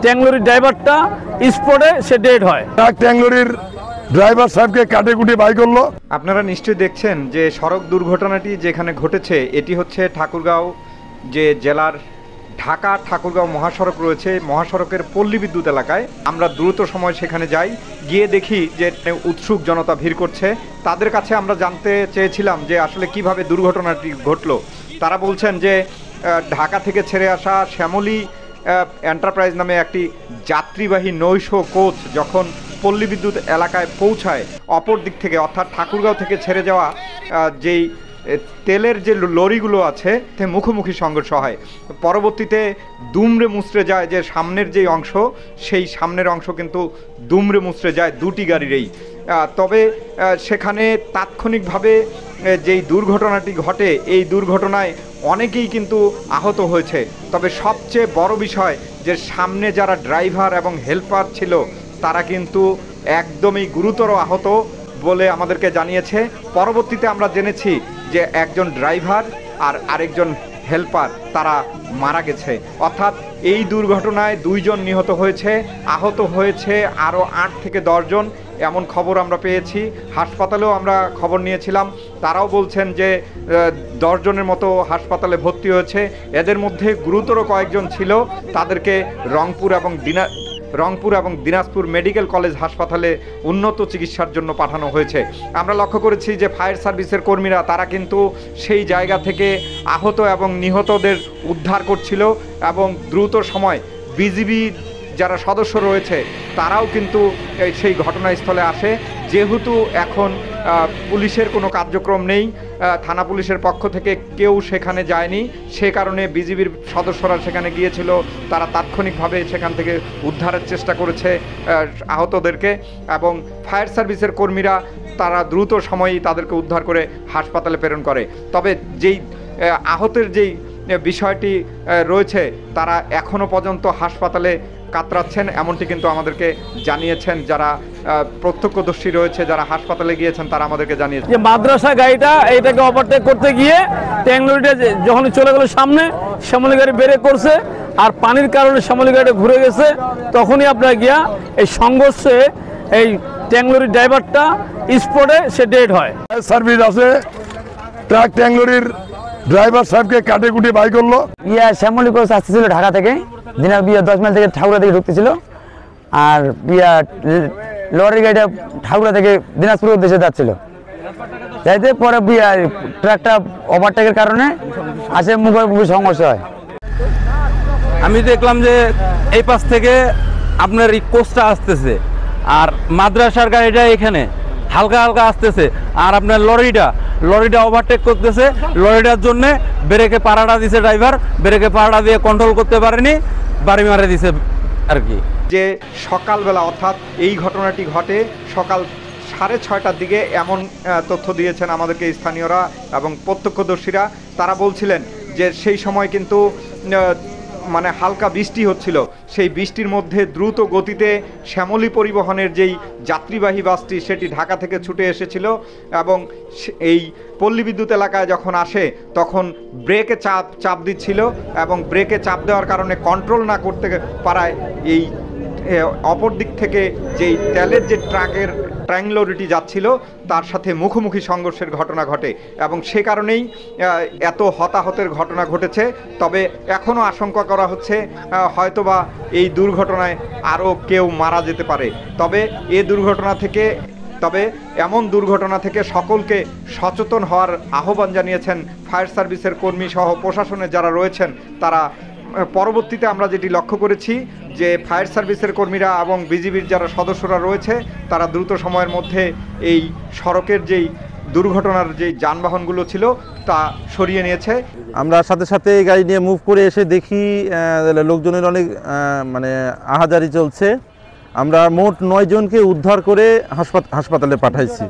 ট্যাংলোরির ড্রাইভারটা স্পটে সে ডেড হয়। ট্যাংলোরির ড্রাইভার সাহেবকে কাটে কুটে বাই করলো। আপনারা নিশ্চয়ই দেখছেন যে সড়ক দুর্ঘটনাটি যেখানে ঘটেছে এটি হচ্ছে ঠাকুরগাঁও যে জেলার ঢাকা ঠাকুরগাঁও মহাসড়ক রয়েছে, মহাসড়কের পল্লী বিদ্যুৎ এলাকায়। আমরা দ্রুত সময় সেখানে যাই, গিয়ে দেখি যে উৎসুক জনতা ভিড় করছে। তাদের কাছে আমরা জানতে চেয়েছিলাম যে আসলে কিভাবে দুর্ঘটনাটি ঘটলো। তারা বলছেন যে ঢাকা থেকে ছেড়ে আসা শ্যামলী এন্টারপ্রাইজ নামে একটি যাত্রীবাহী নৈশ কোচ যখন পল্লী বিদ্যুৎ এলাকায় পৌঁছায়, অপর দিক থেকে অর্থাৎ ঠাকুরগাঁও থেকে ছেড়ে যাওয়া যেই তেলের যে লরিগুলো আছে মুখোমুখি সংঘর্ষ হয়। পরবর্তীতে দুমড়ে মুচড়ে যায় যে সামনের যেই অংশ, সেই সামনের অংশ কিন্তু দুমড়ে মুচড়ে যায় দুটি গাড়িরই। তবে সেখানে তাৎক্ষণিকভাবে যেই দুর্ঘটনাটি ঘটে, এই দুর্ঘটনায় অনেকেই কিন্তু আহত হয়েছে। তবে সবচেয়ে বড় বিষয় যে সামনে যারা ড্রাইভার এবং হেল্পার ছিল তারা কিন্তু একদমই গুরুতর আহত বলে আমাদেরকে জানিয়েছে। পরবর্তীতে আমরা জেনেছি যে একজন ড্রাইভার আর আরেকজন হেল্পার তারা মারা গেছে। অর্থাৎ এই দুর্ঘটনায় 2 জন নিহত হয়েছে, আহত হয়েছে আরও 8 থেকে 10 জন, এমন খবর আমরা পেয়েছি। হাসপাতালেও আমরা খবর নিয়েছিলাম, তারাও বলছেন যে 10 জনের মতো হাসপাতালে ভর্তি হয়েছে। এদের মধ্যে গুরুতর কয়েকজন ছিল, তাদেরকে রংপুর এবং দিনাজপুর মেডিকেল কলেজ হাসপাতালে উন্নত চিকিৎসার জন্য পাঠানো হয়েছে। আমরা লক্ষ্য করেছি যে ফায়ার সার্ভিসের কর্মীরা তারা কিন্তু সেই জায়গা থেকে আহত এবং নিহতদের উদ্ধার করছিল এবং দ্রুত সময় বিজিবি যারা সদস্য রয়েছে তারাও কিন্তু সেই ঘটনাস্থলে আসে। যেহেতু এখন পুলিশের কোনো কার্যক্রম নেই, থানা পুলিশের পক্ষ থেকে কেউ সেখানে যায়নি, সে কারণে বিজিবির সদস্যরা সেখানে গিয়েছিল। তারা তাৎক্ষণিকভাবে সেখান থেকে উদ্ধারের চেষ্টা করেছে আহতদেরকে, এবং ফায়ার সার্ভিসের কর্মীরা তারা দ্রুত সময়েই তাদেরকে উদ্ধার করে হাসপাতালে প্রেরণ করে। তবে যেই আহতের যেই বিষয়টি রয়েছে তারা এখনও পর্যন্ত হাসপাতালে কাতরাচ্ছেন, এমনটি কিন্তু আমাদেরকে জানিয়েছেন যারা প্রত্যক্ষদর্শী রয়েছে, যারা হাসপাতালে গিয়েছেন তারা আমাদেরকে জানিয়েছেন যে মাদ্রাসা গাড়িটা এইটাকে ওভারটেক করতে গিয়ে ট্যাংলোরিটা যখন চলে গেল সামনে, শ্যামলী গাড়ি ব্রেক করছে আর পানির কারণে শ্যামলী গাড়িটা ঘুরে গেছে। তখনই আপনার গিয়া এই সংঘর্ষে এই ট্যাংলোরির ড্রাইভারটা স্পটে সে ডেড হয়। সার্ভিস আছে, ট্রাক ট্যাংলোরির ড্রাইভার সাহেবকে কাটে কুটে বাই করলো। শ্যামলী কোচ আসতেছিল ঢাকা থেকে, 10 মাইল থেকে ঠাকুরা থেকে ঢুকতেছিল, আর লরি গাড়িটা ঠাকুরা থেকে দিনাজপুর উদ্দেশ্যে যাচ্ছিল। যাইতে পরে ট্রাকটা ওভারটেকের কারণে আসে মুখোমুখি সংঘর্ষ হয়। আমি দেখলাম যে এই পাশ থেকে আপনার এই কোচটা আসতেছে আর মাদ্রাসার গাড়িটা এখানে হালকা হালকা আসতেছে, আর আপনার লরিটা ওভারটেক করতেছে। লরিটার জন্য ব্রেকে পাড়াটা দিছে ড্রাইভার, ব্রেকে পাড়াটা দিয়ে কন্ট্রোল করতে পারেনি, বাড়ি মারে দিছে আর কি। যে সকালবেলা অর্থাৎ এই ঘটনাটি ঘটে সকাল 6:30টার দিকে, এমন তথ্য দিয়েছেন আমাদেরকে স্থানীয়রা এবং প্রত্যক্ষদর্শীরা। তারা বলছিলেন যে সেই সময় কিন্তু মানে হালকা বৃষ্টি হচ্ছিল, সেই বৃষ্টির মধ্যে দ্রুত গতিতে শ্যামলী পরিবহনের যেই যাত্রীবাহী বাসটি সেটি ঢাকা থেকে ছুটে এসেছিল এবং এই পল্লী বিদ্যুৎ এলাকায় যখন আসে তখন ব্রেকে চাপ দিচ্ছিল এবং ব্রেকে চাপ দেওয়ার কারণে কন্ট্রোল না করতে পারায় এই অপর দিক থেকে যেই তেলের যে ট্রাক লরিটি যাচ্ছিল তার সাথে মুখোমুখি সংঘর্ষের ঘটনা ঘটে এবং সে কারণেই এত হতাহতের ঘটনা ঘটেছে। তবে এখনও আশঙ্কা করা হচ্ছে হয়তোবা এই দুর্ঘটনায় আরও কেউ মারা যেতে পারে। তবে এমন দুর্ঘটনা থেকে সকলকে সচেতন হওয়ার আহ্বান জানিয়েছেন ফায়ার সার্ভিসের কর্মী সহ প্রশাসনের যারা রয়েছেন তারা। পরবর্তীতে আমরা যেটি লক্ষ্য করেছি যে ফায়ার সার্ভিসের কর্মীরা এবং বিজিবির যারা সদস্যরা রয়েছে তারা দ্রুত সময়ের মধ্যে এই সড়কের যেই দুর্ঘটনার যেই যানবাহনগুলো ছিল তা সরিয়ে নিয়েছে। আমরা সাথে সাথে গাড়ি নিয়ে মুভ করে এসে দেখি লোকজনের অনেক মানে আহাজারি চলছে। আমরা মোট 9 জনকে উদ্ধার করে হাসপাতালে পাঠাইছি।